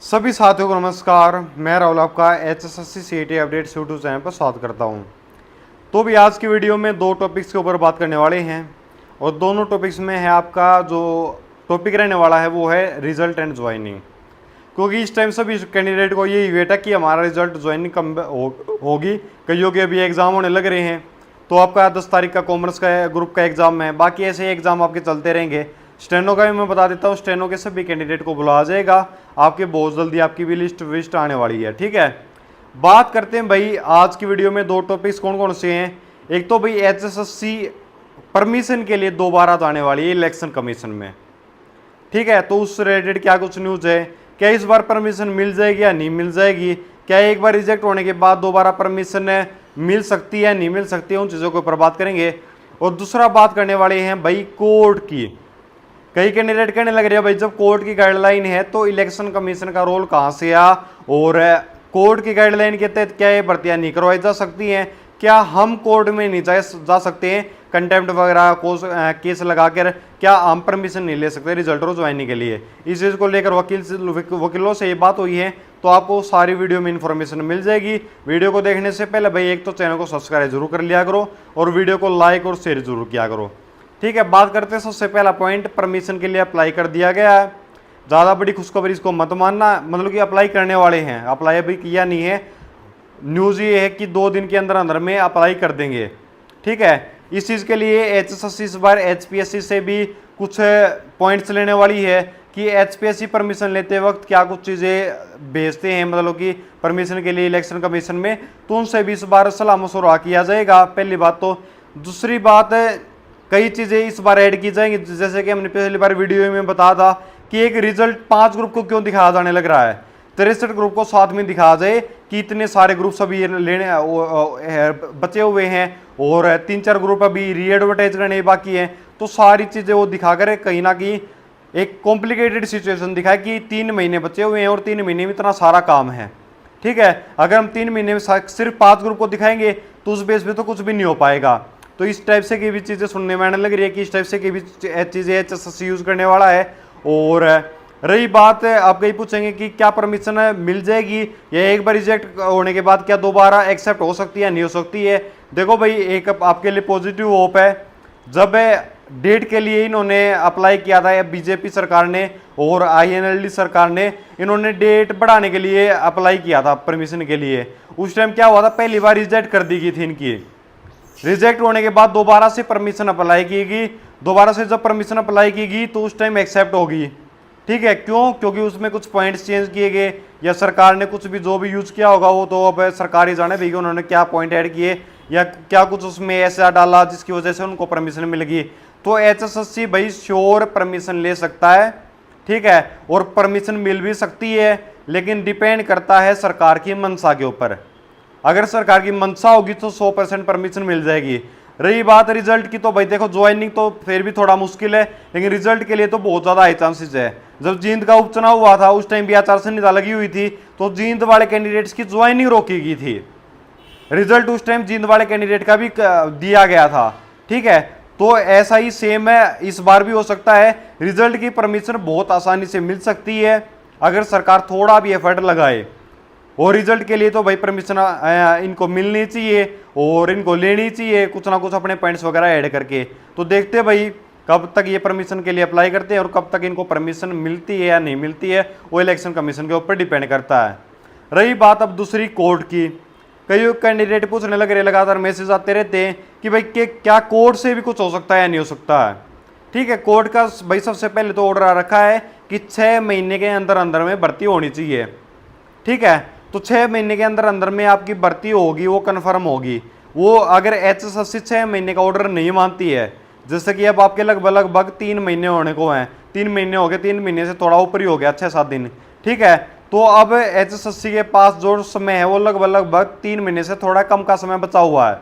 सभी साथियों को नमस्कार। मैं राहुल आपका HSSC CET updates YouTube channel पर स्वागत करता हूं। तो भी आज की वीडियो में दो टॉपिक्स के ऊपर बात करने वाले हैं और दोनों टॉपिक्स में है आपका जो टॉपिक रहने वाला है वो है रिजल्ट एंड ज्वाइनिंग। क्योंकि इस टाइम सभी कैंडिडेट को यही वेट है कि हमारा रिजल्ट ज्वाइनिंग कब होगी। कईयों के अभी एग्ज़ाम होने लग रहे हैं, तो आपका 10 तारीख का कॉमर्स का ग्रुप का एग्ज़ाम है, बाकी ऐसे ही एग्ज़ाम आपके चलते रहेंगे। स्टेनो का भी मैं बता देता हूँ, स्टेनो के सभी कैंडिडेट को बुलाया जाएगा। आपके बहुत जल्दी आपकी भी लिस्ट आने वाली है, ठीक है। बात करते हैं भाई आज की वीडियो में दो टॉपिक्स कौन कौन से हैं। एक तो भाई HSSC परमिशन के लिए दोबारा जाने वाली है इलेक्शन कमीशन में, ठीक है। तो उस रिलेटेड क्या कुछ न्यूज है, क्या इस बार परमिशन मिल जाएगी या नहीं मिल जाएगी, क्या एक बार रिजेक्ट होने के बाद दोबारा परमिशन मिल सकती है नहीं मिल सकती है, उन चीज़ों के ऊपर बात करेंगे। और दूसरा बात करने वाले हैं भाई कोर्ट की। कई कैंडिडेट कहने लग रहे हैं भाई जब कोर्ट की गाइडलाइन है तो इलेक्शन कमीशन का रोल कहाँ से आ, और कोर्ट की गाइडलाइन के तहत क्या ये भर्तियाँ नहीं करवाई जा सकती हैं, क्या हम कोर्ट में नहीं जा सकते हैं कंटेम्प्ट वगैरह केस लगाकर, क्या हम परमिशन नहीं ले सकते रिजल्ट और ज्वाइनिंग के लिए। इस चीज़ को लेकर वकीलों से ये बात हुई है, तो आपको सारी वीडियो में इन्फॉर्मेशन मिल जाएगी। वीडियो को देखने से पहले भाई एक तो चैनल को सब्सक्राइब जरूर कर लिया करो और वीडियो को लाइक और शेयर जरूर किया करो, ठीक है। बात करते हैं सबसे पहला पॉइंट, परमिशन के लिए अप्लाई कर दिया गया है। ज़्यादा बड़ी खुशखबरी इसको मत मानना, मतलब कि अप्लाई करने वाले हैं, अप्लाई अभी किया नहीं है। न्यूज़ ये है कि 2 दिन के अंदर अंदर में अप्लाई कर देंगे, ठीक है। इस चीज़ के लिए HSSC इस बार HPSC से भी कुछ पॉइंट्स लेने वाली है कि HPSC परमिशन लेते वक्त क्या कुछ चीज़ें भेजते हैं, मतलब कि परमिशन के लिए इलेक्शन कमीशन में, तो उनसे भी इस बार सलाह मशवरा किया जाएगा, पहली बात। तो दूसरी बात, कई चीज़ें इस बार ऐड की जाएंगी, जैसे कि हमने पिछली बार वीडियो में बताया था कि एक रिजल्ट 5 ग्रुप को क्यों दिखाया जाने लग रहा है, 63 ग्रुप को साथ में दिखाया जाए कि इतने सारे ग्रुप अभी लेने बचे हुए हैं और 3-4 ग्रुप अभी री एडवर्टाइज करने बाकी हैं। तो सारी चीज़ें वो दिखाकर कहीं ना कहीं एक कॉम्प्लिकेटेड सिचुएशन दिखाए कि 3 महीने बचे हुए हैं और 3 महीने में इतना सारा काम है, ठीक है। अगर हम 3 महीने में सिर्फ 5 ग्रुप को दिखाएंगे तो उस बेस पे तो कुछ भी नहीं हो पाएगा। तो इस टाइप से की भी चीज़ें सुनने में आने लग रही है कि इस टाइप से की भी चीज़ें HSSC यूज़ करने वाला है। और रही बात, आप कहीं पूछेंगे कि क्या परमिशन मिल जाएगी या एक बार रिजेक्ट होने के बाद क्या दोबारा एक्सेप्ट हो सकती है नहीं हो सकती है। देखो भाई, एक आपके लिए पॉजिटिव होप है, जब डेट के लिए इन्होंने अप्लाई किया था BJP सरकार ने और INLD सरकार ने, इन्होंने डेट बढ़ाने के लिए अप्लाई किया था परमिशन के लिए। उस टाइम क्या हुआ था, पहली बार रिजेक्ट कर दी गई थी इनकी, रिजेक्ट होने के बाद दोबारा से परमिशन अप्लाई की गई। दोबारा से जब परमिशन अप्लाई की गई तो उस टाइम एक्सेप्ट होगी, ठीक है। क्यों? क्योंकि उसमें कुछ पॉइंट्स चेंज किए गए या सरकार ने कुछ भी जो भी यूज किया होगा वो तो अब सरकार ही जाने देगी उन्होंने क्या पॉइंट ऐड किए या क्या कुछ उसमें ऐसा डाला जिसकी वजह से उनको परमिशन मिल गई। तो HSSC भाई श्योर परमिशन ले सकता है, ठीक है, और परमिशन मिल भी सकती है, लेकिन डिपेंड करता है सरकार की मंशा के ऊपर। अगर सरकार की मंशा होगी तो 100% परमिशन मिल जाएगी। रही बात रिजल्ट की, तो भाई देखो ज्वाइनिंग तो फिर भी थोड़ा मुश्किल है, लेकिन रिजल्ट के लिए तो बहुत ज़्यादा हाई चांसेस है। जब जींद का उपचुनाव हुआ था उस टाइम भी आचार संहिता लगी हुई थी, तो जींद वाले कैंडिडेट्स की ज्वाइनिंग रोकी गई थी। रिजल्ट उस टाइम जींद वाले कैंडिडेट का भी दिया गया था, ठीक है। तो ऐसा ही सेम है इस बार भी हो सकता है। रिजल्ट की परमिशन बहुत आसानी से मिल सकती है अगर सरकार थोड़ा भी एफर्ट लगाए, और रिजल्ट के लिए तो भाई परमिशन इनको मिलनी चाहिए और इनको लेनी चाहिए कुछ ना कुछ अपने पॉइंट्स वगैरह ऐड करके। तो देखते हैं भाई कब तक ये परमिशन के लिए अप्लाई करते हैं और कब तक इनको परमिशन मिलती है या नहीं मिलती है, वो इलेक्शन कमीशन के ऊपर डिपेंड करता है। रही बात अब दूसरी कोर्ट की, कई कैंडिडेट पूछने लग रहे, लगातार मैसेज आते रहते हैं कि भाई क्या कोर्ट से भी कुछ हो सकता है या नहीं हो सकता है, ठीक है। कोर्ट का भाई सबसे पहले तो ऑर्डर आ रखा है कि 6 महीने के अंदर अंदर में भर्ती होनी चाहिए, ठीक है। तो 6 महीने के अंदर अंदर में आपकी भर्ती होगी, वो कन्फर्म होगी। वो अगर HSSC 6 महीने का ऑर्डर नहीं मानती है, जैसे कि अब आपके लगभग 3 महीने होने को हैं, 3 महीने हो गए, 3 महीने से थोड़ा ऊपर ही हो गया, 6-7 दिन, ठीक है। तो अब HSSC के पास जो समय है वो लगभग 3 महीने से थोड़ा कम का समय बचा हुआ है।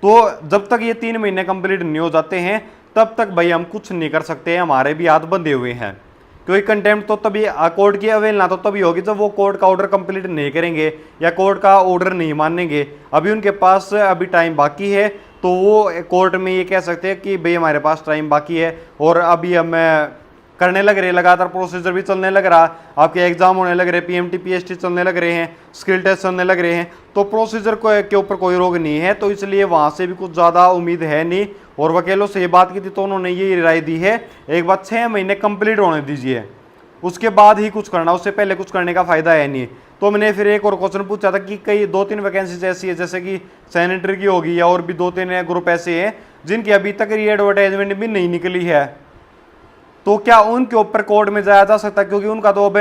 तो जब तक ये 3 महीने कंप्लीट नहीं हो जाते हैं तब तक भाई हम कुछ नहीं कर सकते हैं, हमारे भी हाथ बंधे हुए हैं। क्योंकि कंटेम्प्ट तो तभी कोर्ट की अवेलना तो तभी होगी जब वो कोर्ट का ऑर्डर कंप्लीट नहीं करेंगे या कोर्ट का ऑर्डर नहीं मानेंगे। अभी उनके पास अभी टाइम बाकी है, तो वो कोर्ट में ये कह सकते हैं कि भाई हमारे पास टाइम बाकी है और अभी हम करने लग रहे, लगातार प्रोसीजर भी चलने लग रहा, आपके एग्जाम होने लग रहे, पीएमटी पीएसटी चलने लग रहे हैं, स्किल टेस्ट चलने लग रहे हैं, तो प्रोसीजर के ऊपर कोई रोक नहीं है, तो इसलिए वहाँ से भी कुछ ज़्यादा उम्मीद है नहीं। और वकीलों से ये बात की थी तो उन्होंने ये राय दी है एक बार 6 महीने कंप्लीट होने दीजिए, उसके बाद ही कुछ करना, उससे पहले कुछ करने का फायदा है नहीं। तो मैंने फिर एक और क्वेश्चन पूछा था कि कई 2-3 वैकेंसीज ऐसी है जैसे कि सैनिटरी की होगी या और भी 2-3 ग्रुप ऐसे हैं जिनकी अभी तक ये एडवर्टाइजमेंट भी नहीं निकली है, तो क्या उनके ऊपर कोर्ट में जाया जा सकता है? क्योंकि उनका तो अब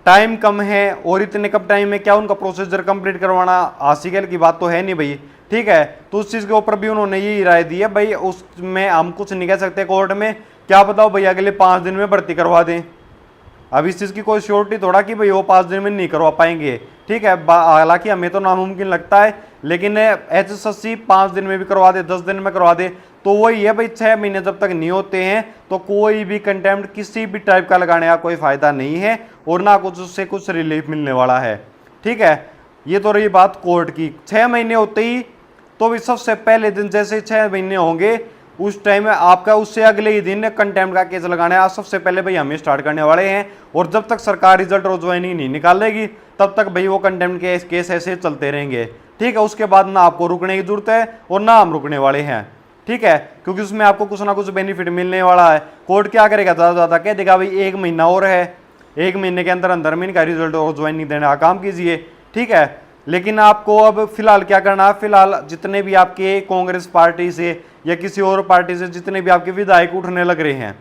टाइम कम है और इतने कम टाइम में क्या उनका प्रोसीजर कंप्लीट करवाना हासिल की बात तो है नहीं भाई, ठीक है। तो उस चीज़ के ऊपर भी उन्होंने यही राय दी है भाई, उसमें हम कुछ नहीं कह सकते कोर्ट में, क्या बताओ भाई अगले 5 दिन में भर्ती करवा दें। अब इस चीज़ की कोई श्योरिटी थोड़ा कि भाई वो 5 दिन में नहीं करवा पाएंगे, ठीक है। हालांकि हमें तो नामुमकिन लगता है, लेकिन HSSC 5 दिन में भी करवा दे, 10 दिन में करवा दे, तो वही है भाई 6 महीने जब तक नहीं होते हैं तो कोई भी कंटेम्प्ट किसी भी टाइप का लगाने का कोई फायदा नहीं है और ना कुछ उससे कुछ रिलीफ मिलने वाला है, ठीक है। ये तो रही बात कोर्ट की। 6 महीने होते ही तो भी सबसे पहले दिन जैसे 6 महीने होंगे उस टाइम में आपका उससे अगले ही दिन कंटेम्प्ट का केस लगाना है, सबसे पहले भाई हमें स्टार्ट करने वाले हैं। और जब तक सरकार रिजल्ट और ज्वाइनिंग नहीं निकालेगी तब तक भाई वो कंटेम्प्ट के केस ऐसे चलते रहेंगे, ठीक है। उसके बाद ना आपको रुकने की जरूरत है और ना हम रुकने वाले हैं, ठीक है, क्योंकि उसमें आपको कुछ ना कुछ बेनिफिट मिलने वाला है। कोर्ट क्या करेगा, ज़्यादा ज़्यादा कह देगा भाई 1 महीना और है, 1 महीने के अंदर अंदर में इनका रिजल्ट और ज्वाइनिंग देने का काम कीजिए, ठीक है। लेकिन आपको अब फिलहाल क्या करना है, फिलहाल जितने भी आपके कांग्रेस पार्टी से या किसी और पार्टी से जितने भी आपके विधायक उठने लग रहे हैं,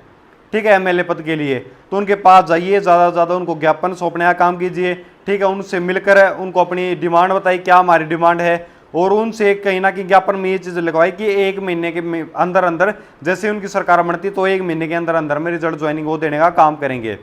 ठीक है, MLA पद के लिए, तो उनके पास जाइए, ज़्यादा से ज़्यादा उनको ज्ञापन सौंपने का काम कीजिए, ठीक है। उनसे मिलकर उनको अपनी डिमांड बताइए क्या हमारी डिमांड है, और उनसे कहीं ना कहीं ज्ञापन में ये चीज़ लगवाई कि 1 महीने के अंदर अंदर जैसे उनकी सरकार बनती तो 1 महीने के अंदर अंदर में रिजल्ट ज्वाइनिंग वो देने का काम करेंगे।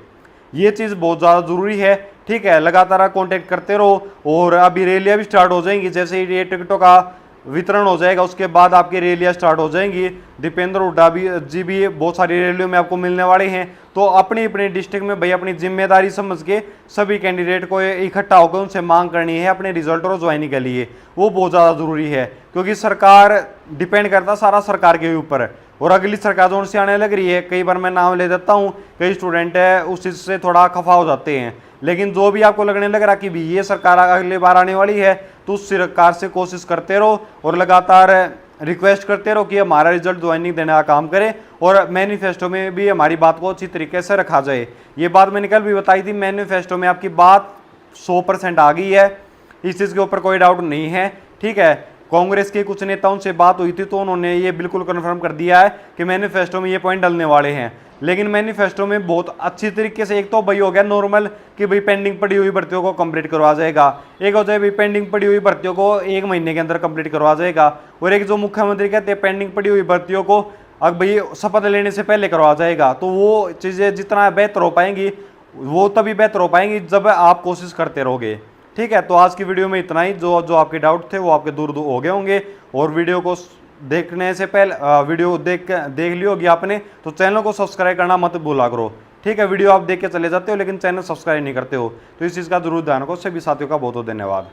ये चीज़ बहुत ज़्यादा ज़रूरी है, ठीक है। लगातार कांटेक्ट करते रहो। और अभी रैलियाँ भी स्टार्ट हो जाएंगी, जैसे ही ये टिकटों का वितरण हो जाएगा उसके बाद आपकी रैलियाँ स्टार्ट हो जाएंगी। दीपेंद्र हुड्डा जी भी बहुत सारी रैलियों में आपको मिलने वाले हैं, तो अपनी अपनी डिस्ट्रिक्ट में भाई अपनी जिम्मेदारी समझ के सभी कैंडिडेट को इकट्ठा होकर उनसे मांग करनी है अपने रिजल्ट और ज्वाइनिंग के लिए, वो बहुत ज़्यादा ज़रूरी है। क्योंकि सरकार डिपेंड करता सारा सरकार के ऊपर, और अगली सरकार जो उनसे आने लग रही है, कई बार मैं नाम ले देता हूँ, कई स्टूडेंट है उस चीज़ से थोड़ा खफा हो जाते हैं, लेकिन जो भी आपको लगने लग रहा कि भी ये सरकार अगली बार आने वाली है तो उस सरकार से कोशिश करते रहो और लगातार रिक्वेस्ट करते रहो कि हमारा रिजल्ट ज्वाइनिंग देने का काम करे, और मैनिफेस्टो में भी हमारी बात को अच्छी तरीके से रखा जाए। ये बात मैंने कल भी बताई थी, मैनिफेस्टो में आपकी बात 100% आ गई है, इस चीज़ के ऊपर कोई डाउट नहीं है, ठीक है। कांग्रेस के कुछ नेताओं से बात हुई थी तो उन्होंने ये बिल्कुल कन्फर्म कर दिया है कि मैनिफेस्टो में ये पॉइंट डलने वाले हैं। लेकिन मैनिफेस्टो में बहुत अच्छी तरीके से, एक तो भाई हो गया नॉर्मल कि भाई पेंडिंग पड़ी हुई भर्तियों को कंप्लीट करवा जाएगा, एक हो जाए भाई पेंडिंग पड़ी हुई भर्तियों को 1 महीने के अंदर कंप्लीट करवा जाएगा, और एक जो मुख्यमंत्री कहते हैं पेंडिंग पड़ी हुई भर्तियों को अब भाई शपथ लेने से पहले करवा जाएगा। तो वो चीज़ें जितना बेहतर हो पाएंगी वो तभी बेहतर हो पाएंगी जब आप कोशिश करते रहोगे, ठीक है। तो आज की वीडियो में इतना ही, जो जो आपके डाउट थे वो आपके दूर हो गए होंगे, और वीडियो को देखने से पहले वीडियो देख ली होगी आपने, तो चैनल को सब्सक्राइब करना मत भूला करो, ठीक है। वीडियो आप देख के चले जाते हो लेकिन चैनल सब्सक्राइब नहीं करते हो, तो इस चीज़ का जरूर ध्यान रखो। सभी साथियों का बहुत बहुत धन्यवाद।